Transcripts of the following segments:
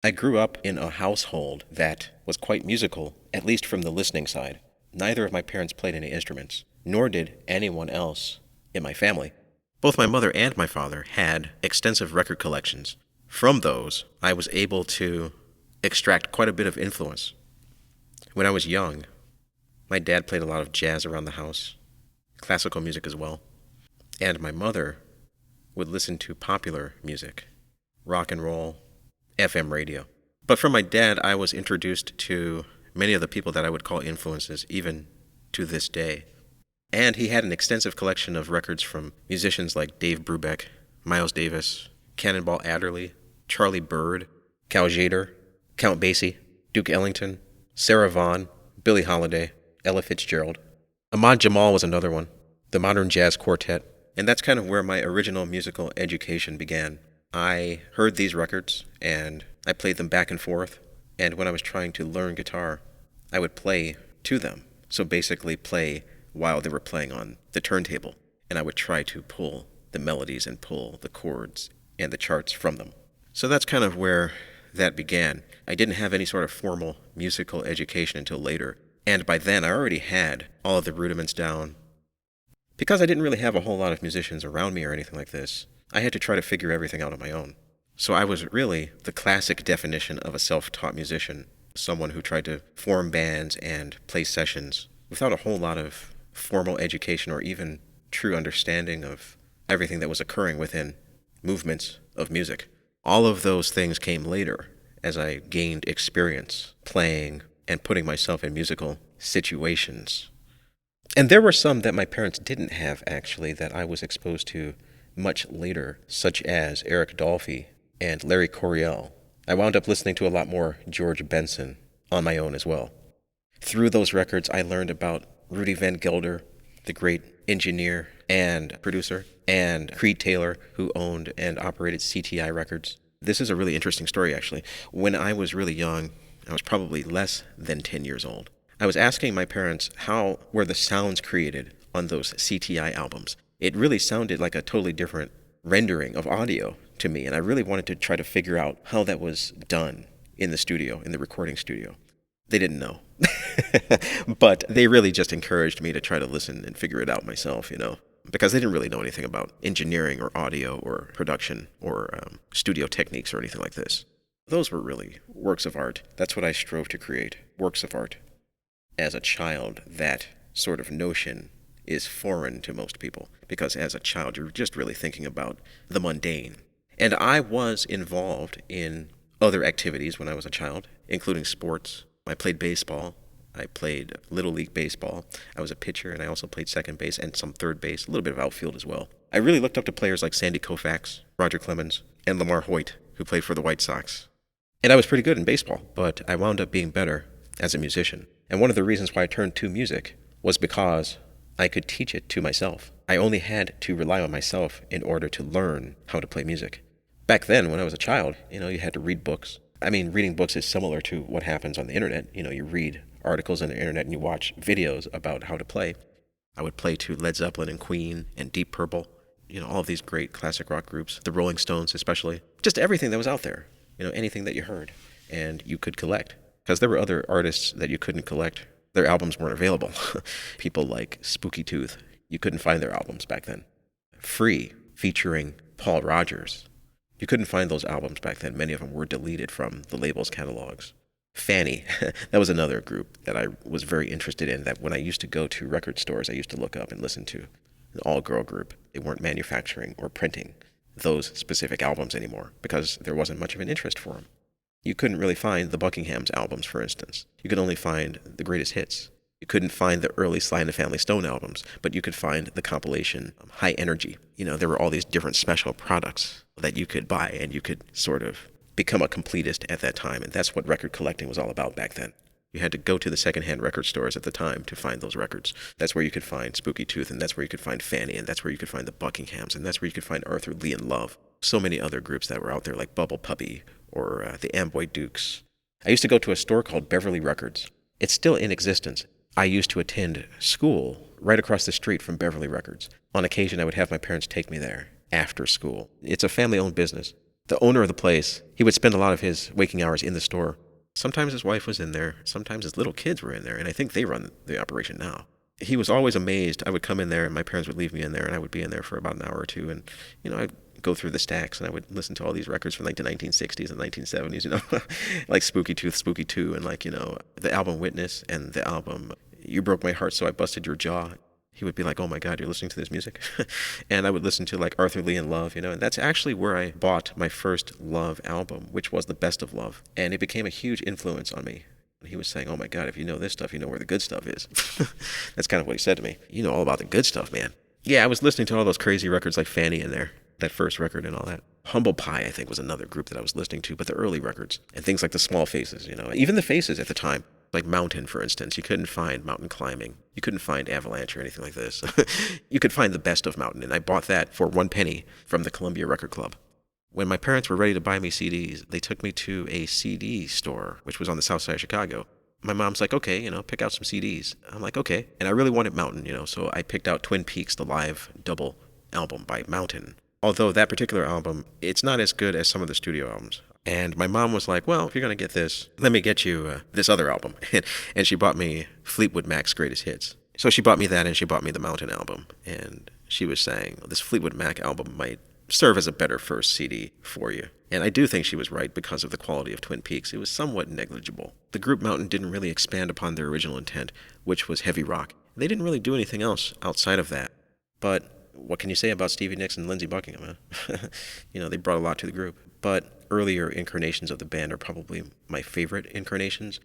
I grew up in a household that was quite musical, at least from the listening side. Neither of my parents played any instruments, nor did anyone else in my family. Both my mother and my father had extensive record collections. From those, I was able to extract quite a bit of influence. When I was young, my dad played a lot of jazz around the house, classical music as well, and my mother would listen to popular music, rock and roll, FM radio. But from my dad, I was introduced to many of the people that I would call influences, even to this day. And he had an extensive collection of records from musicians like Dave Brubeck, Miles Davis, Cannonball Adderley, Charlie Byrd, Tjader, Count Basie, Duke Ellington, Sarah Vaughan, Billie Holiday, Ella Fitzgerald. Ahmad Jamal was another one, the Modern Jazz Quartet. And that's kind of where my original musical education began. I heard these records, and I played them back and forth. And when I was trying to learn guitar, I would play to them. So basically play while they were playing on the turntable. And I would try to pull the melodies and pull the chords and the charts from them. So that's kind of where that began. I didn't have any sort of formal musical education until later. And by then, I already had all of the rudiments down. Because I didn't really have a whole lot of musicians around me or anything like this, I had to try to figure everything out on my own. So I was really the classic definition of a self-taught musician, someone who tried to form bands and play sessions without a whole lot of formal education or even true understanding of everything that was occurring within movements of music. All of those things came later as I gained experience playing and putting myself in musical situations. And there were some that my parents didn't have, actually, that I was exposed to much later, such as Eric Dolphy and Larry Coryell. I wound up listening to a lot more George Benson on my own as well. Through those records, I learned about Rudy Van Gelder, the great engineer and producer, and Creed Taylor, who owned and operated CTI Records. This is a really interesting story, actually. When I was really young, I was probably less than 10 years old. I was asking my parents how were the sounds created on those CTI albums. It really sounded like a totally different rendering of audio to me, and I really wanted to try to figure out how that was done in the studio, in the recording studio. They didn't know. But they really just encouraged me to try to listen and figure it out myself, because they didn't really know anything about engineering or audio or production or studio techniques or anything like this. Those were really works of art. That's what I strove to create, works of art. As a child, that sort of notion is foreign to most people, because as a child, you're just really thinking about the mundane. And I was involved in other activities when I was a child, including sports. I played baseball. I played Little League baseball. I was a pitcher, and I also played second base and some third base, a little bit of outfield as well. I really looked up to players like Sandy Koufax, Roger Clemens, and Lamar Hoyt, who played for the White Sox. And I was pretty good in baseball, but I wound up being better as a musician. And one of the reasons why I turned to music was because I could teach it to myself. I only had to rely on myself in order to learn how to play music. Back then, when I was a child, you had to read books. I mean, reading books is similar to what happens on the internet. You read articles on the internet and you watch videos about how to play. I would play to Led Zeppelin and Queen and Deep Purple, all of these great classic rock groups, the Rolling Stones especially. Just everything that was out there, anything that you heard and you could collect. Because there were other artists that you couldn't collect. Their albums weren't available. People like Spooky Tooth, you couldn't find their albums back then. Free, featuring Paul Rogers. You couldn't find those albums back then. Many of them were deleted from the label's catalogs. Fanny, that was another group that I was very interested in, that when I used to go to record stores, I used to look up and listen to. An all-girl group. They weren't manufacturing or printing those specific albums anymore because there wasn't much of an interest for them. You couldn't really find the Buckinghams albums, for instance. You could only find the greatest hits. You couldn't find the early Sly and the Family Stone albums, but you could find the compilation High Energy. There were all these different special products that you could buy, and you could sort of become a completist at that time, and that's what record collecting was all about back then. You had to go to the secondhand record stores at the time to find those records. That's where you could find Spooky Tooth, and that's where you could find Fanny, and that's where you could find the Buckinghams, and that's where you could find Arthur Lee and Love. So many other groups that were out there, like Bubble Puppy, or the Amboy Dukes. I used to go to a store called Beverly Records. It's still in existence. I used to attend school right across the street from Beverly Records. On occasion, I would have my parents take me there after school. It's a family-owned business. The owner of the place, he would spend a lot of his waking hours in the store. Sometimes his wife was in there, sometimes his little kids were in there, and I think they run the operation now. He was always amazed. I would come in there, and my parents would leave me in there, and I would be in there for about an hour or two, and, I'd go through the stacks, and I would listen to all these records from, like, the 1960s and 1970s, like Spooky Tooth, Spooky 2, and, like, the album Witness and the album You Broke My Heart So I Busted Your Jaw. He would be like, oh my God, you're listening to this music? And I would listen to, like, Arthur Lee and Love, and that's actually where I bought my first Love album, which was The Best of Love. And it became a huge influence on me. He was saying, oh my God, if you know this stuff, you know where the good stuff is. That's kind of what he said to me. You know all about the good stuff, man. Yeah, I was listening to all those crazy records like Fanny in there, that first record and all that. Humble Pie, I think, was another group that I was listening to, but the early records. And things like the Small Faces, even the Faces at the time. Like Mountain, for instance. You couldn't find Mountain Climbing. You couldn't find Avalanche or anything like this. You could find the best of Mountain, and I bought that for 1 penny from the Columbia Record Club. When my parents were ready to buy me CDs, they took me to a CD store, which was on the south side of Chicago. My mom's like, okay, pick out some CDs. I'm like, okay. And I really wanted Mountain, so I picked out Twin Peaks, the live double album by Mountain. Although that particular album, it's not as good as some of the studio albums. And my mom was like, well, if you're going to get this, let me get you this other album. And she bought me Fleetwood Mac's Greatest Hits. So she bought me that, and she bought me the Mountain album. And she was saying, this Fleetwood Mac album might serve as a better first CD for you. And I do think she was right because of the quality of Twin Peaks. It was somewhat negligible. The group Mountain didn't really expand upon their original intent, which was heavy rock. They didn't really do anything else outside of that. But what can you say about Stevie Nicks and Lindsey Buckingham, huh? They brought a lot to the group. But earlier incarnations of the band are probably my favorite incarnations.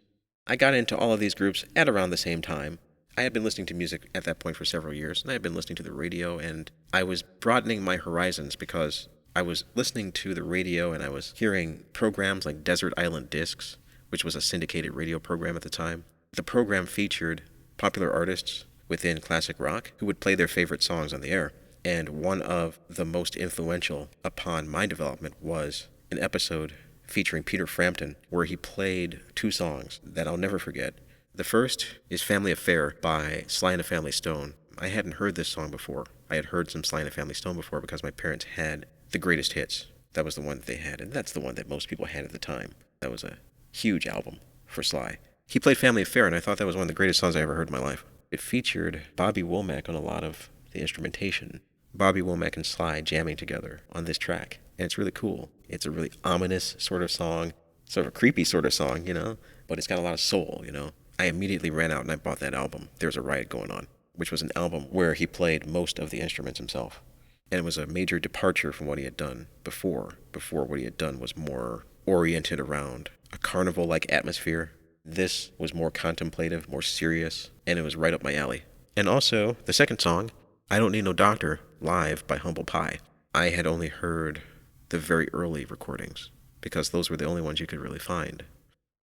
I got into all of these groups at around the same time. I had been listening to music at that point for several years, and I had been listening to the radio, and I was broadening my horizons because I was listening to the radio and I was hearing programs like Desert Island Discs, which was a syndicated radio program at the time. The program featured popular artists within classic rock who would play their favorite songs on the air. And one of the most influential upon my development was an episode featuring Peter Frampton, where he played 2 songs that I'll never forget. The first is Family Affair by Sly and the Family Stone. I hadn't heard this song before. I had heard some Sly and the Family Stone before because my parents had the Greatest Hits. That was the one that they had, and that's the one that most people had at the time. That was a huge album for Sly. He played Family Affair, and I thought that was one of the greatest songs I ever heard in my life. It featured Bobby Womack on a lot of the instrumentation. Bobby Womack and Sly jamming together on this track. And it's really cool. It's a really ominous sort of song, sort of a creepy sort of song, but it's got a lot of soul, I immediately ran out and I bought that album, There's a Riot Going On, which was an album where he played most of the instruments himself. And it was a major departure from what he had done before. Before, what he had done was more oriented around a carnival-like atmosphere. This was more contemplative, more serious, and it was right up my alley. And also, the second song, I Don't Need No Doctor, live by Humble Pie. I had only heard the very early recordings because those were the only ones you could really find.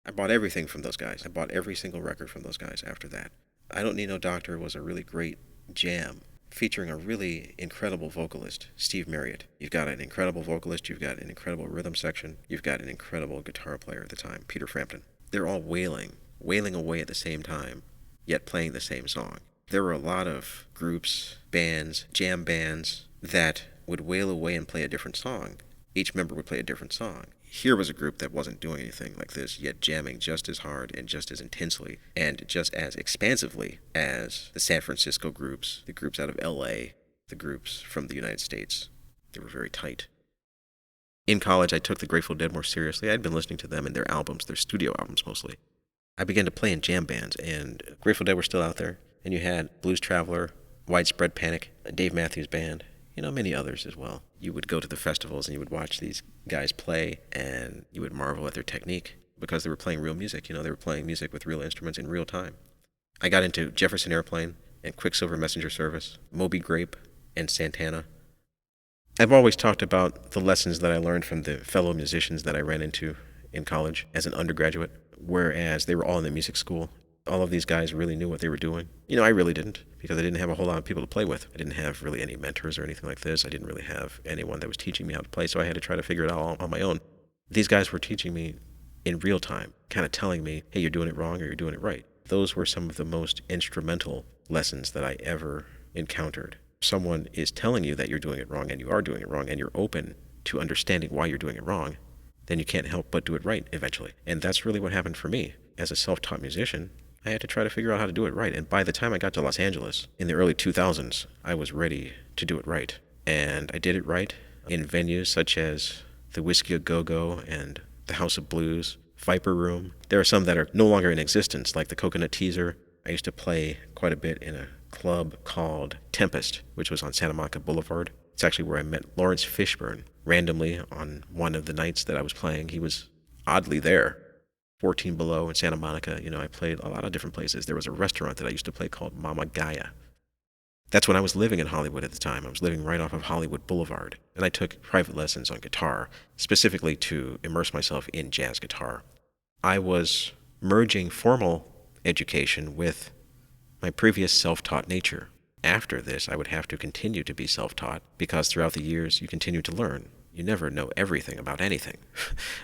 I bought everything from those guys. I bought every single record from those guys after that. I Don't Need No Doctor was a really great jam featuring a really incredible vocalist, Steve Marriott. You've got an incredible vocalist, you've got an incredible rhythm section, you've got an incredible guitar player at the time, Peter Frampton. They're all wailing away at the same time, yet playing the same song. There were a lot of groups, bands, jam bands that would wail away and play a different song. Each member would play a different song. Here was a group that wasn't doing anything like this, yet jamming just as hard and just as intensely and just as expansively as the San Francisco groups, the groups out of LA, the groups from the United States. They were very tight. In college, I took the Grateful Dead more seriously. I'd been listening to them and their albums, their studio albums mostly. I began to play in jam bands, and Grateful Dead were still out there. And you had Blues Traveler, Widespread Panic, Dave Matthews Band, many others as well. You would go to the festivals and you would watch these guys play, and you would marvel at their technique because they were playing real music. They were playing music with real instruments in real time. I got into Jefferson Airplane and Quicksilver Messenger Service, Moby Grape, and Santana. I've always talked about the lessons that I learned from the fellow musicians that I ran into in college as an undergraduate, whereas they were all in the music school. All of these guys really knew what they were doing. I really didn't, because I didn't have a whole lot of people to play with. I didn't have really any mentors or anything like this. I didn't really have anyone that was teaching me how to play, so I had to try to figure it out all on my own. These guys were teaching me in real time, kind of telling me, hey, you're doing it wrong or you're doing it right. Those were some of the most instrumental lessons that I ever encountered. Someone is telling you that you're doing it wrong and you are doing it wrong, and you're open to understanding why you're doing it wrong, then you can't help but do it right eventually. And that's really what happened for me. As a self-taught musician, I had to try to figure out how to do it right. And by the time I got to Los Angeles in the early 2000s, I was ready to do it right. And I did it right in venues such as the Whiskey A Go-Go and the House of Blues, Viper Room. There are some that are no longer in existence, like the Coconut Teaser. I used to play quite a bit in a club called Tempest, which was on Santa Monica Boulevard. It's actually where I met Lawrence Fishburne randomly on one of the nights that I was playing. He was oddly there. 14 Below in Santa Monica. I played a lot of different places. There was a restaurant that I used to play called Mama Gaia. That's when I was living in Hollywood at the time. I was living right off of Hollywood Boulevard. And I took private lessons on guitar, specifically to immerse myself in jazz guitar. I was merging formal education with my previous self-taught nature. After this, I would have to continue to be self-taught because throughout the years, you continue to learn. You never know everything about anything.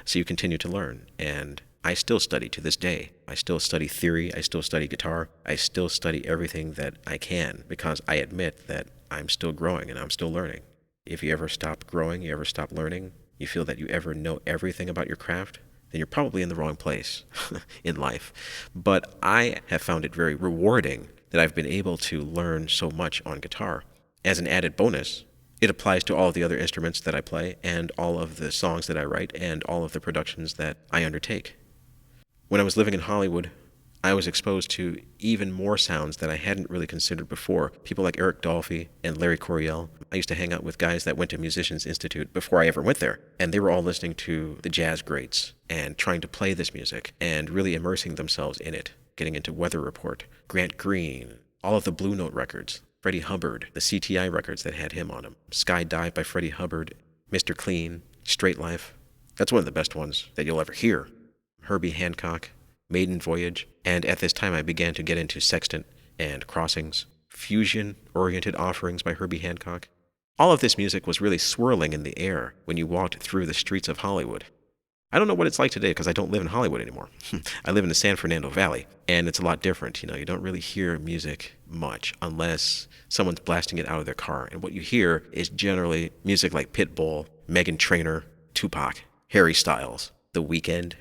So you continue to learn. And I still study to this day. I still study theory. I still study guitar. I still study everything that I can because I admit that I'm still growing and I'm still learning. If you ever stop growing, you ever stop learning, you feel that you ever know everything about your craft, then you're probably in the wrong place in life. But I have found it very rewarding that I've been able to learn so much on guitar. As an added bonus, it applies to all of the other instruments that I play and all of the songs that I write and all of the productions that I undertake. When I was living in Hollywood, I was exposed to even more sounds that I hadn't really considered before. People like Eric Dolphy and Larry Coryell. I used to hang out with guys that went to Musicians Institute before I ever went there. And they were all listening to the jazz greats and trying to play this music and really immersing themselves in it. Getting into Weather Report, Grant Green, all of the Blue Note records, Freddie Hubbard, the CTI records that had him on them, Sky Dive by Freddie Hubbard, Mr. Clean, Straight Life. That's one of the best ones that you'll ever hear. Herbie Hancock, Maiden Voyage, and at this time I began to get into sextant and crossings, fusion-oriented offerings by Herbie Hancock. All of this music was really swirling in the air when you walked through the streets of Hollywood. I don't know what it's like today because I don't live in Hollywood anymore. I live in the San Fernando Valley, and it's a lot different. You don't really hear music much unless someone's blasting it out of their car. And what you hear is generally music like Pitbull, Meghan Trainor, Tupac, Harry Styles, The Weeknd,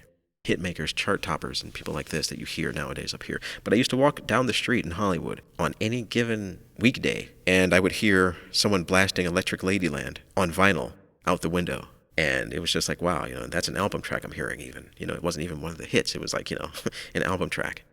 hitmakers, chart toppers, and people like this that you hear nowadays up here. But I used to walk down the street in Hollywood on any given weekday, and I would hear someone blasting Electric Ladyland on vinyl out the window. And it was just like, wow, that's an album track I'm hearing even. It wasn't even one of the hits. It was like, an album track.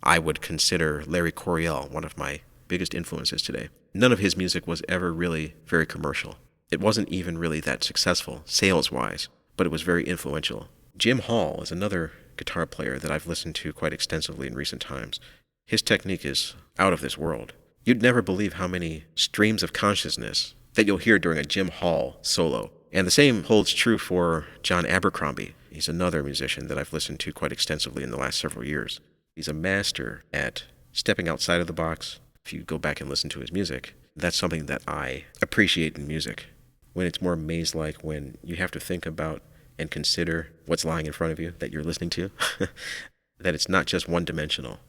I would consider Larry Coryell one of my biggest influences today. None of his music was ever really very commercial. It wasn't even really that successful, sales-wise, but it was very influential. Jim Hall is another guitar player that I've listened to quite extensively in recent times. His technique is out of this world. You'd never believe how many streams of consciousness that you'll hear during a Jim Hall solo. And the same holds true for John Abercrombie. He's another musician that I've listened to quite extensively in the last several years. He's a master at stepping outside of the box. If you go back and listen to his music, that's something that I appreciate in music. When it's more maze-like, when you have to think about and consider what's lying in front of you that you're listening to, that it's not just one-dimensional.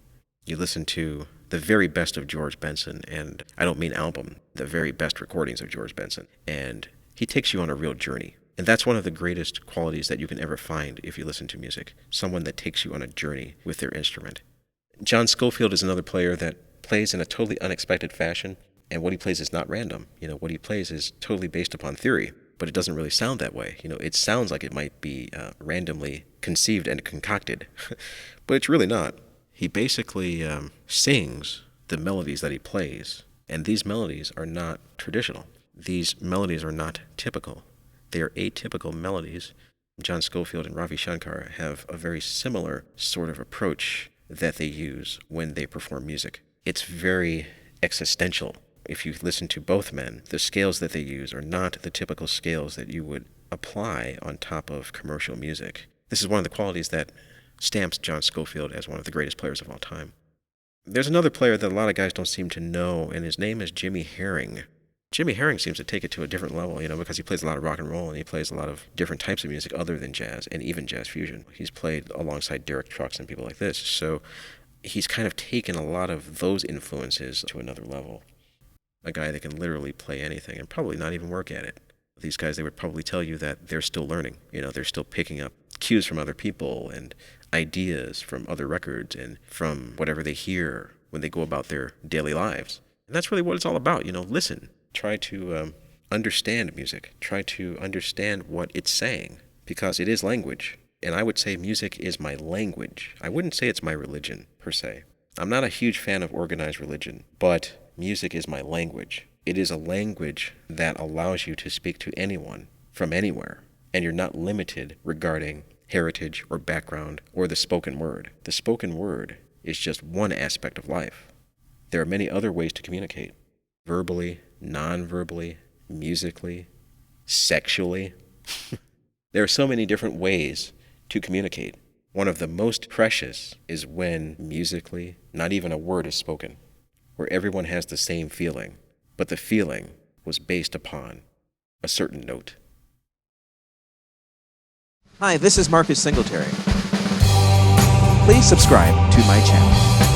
You listen to the very best of George Benson, and I don't mean album, the very best recordings of George Benson, and he takes you on a real journey. And that's one of the greatest qualities that you can ever find if you listen to music, someone that takes you on a journey with their instrument. John Scofield is another player that plays in a totally unexpected fashion, and what he plays is not random. What he plays is totally based upon theory. But it doesn't really sound that way. It sounds like it might be randomly conceived and concocted, but it's really not. He basically sings the melodies that he plays, and these melodies are not traditional. These melodies are not typical. They are atypical melodies. John Scofield and Ravi Shankar have a very similar sort of approach that they use when they perform music. It's very existential. If you listen to both men, the scales that they use are not the typical scales that you would apply on top of commercial music. This is one of the qualities that stamps John Scofield as one of the greatest players of all time. There's another player that a lot of guys don't seem to know, and his name is Jimi Herring. Jimi Herring seems to take it to a different level, because he plays a lot of rock and roll, and he plays a lot of different types of music other than jazz, and even jazz fusion. He's played alongside Derek Trucks and people like this, so he's kind of taken a lot of those influences to another level. A guy that can literally play anything and probably not even work at it. These guys, they would probably tell you that they're still learning. They're still picking up cues from other people and ideas from other records and from whatever they hear when they go about their daily lives. And that's really what it's all about. Listen. Try to understand music. Try to understand what it's saying, because it is language. And I would say music is my language. I wouldn't say it's my religion, per se. I'm not a huge fan of organized religion, but music is my language. It is a language that allows you to speak to anyone from anywhere, and you're not limited regarding heritage or background or the spoken word. The spoken word is just one aspect of life. There are many other ways to communicate: verbally, non-verbally, musically, sexually. There are so many different ways to communicate. One of the most precious is when musically, not even a word is spoken, where everyone has the same feeling, but the feeling was based upon a certain note. Hi, this is Marcus Singletary. Please subscribe to my channel.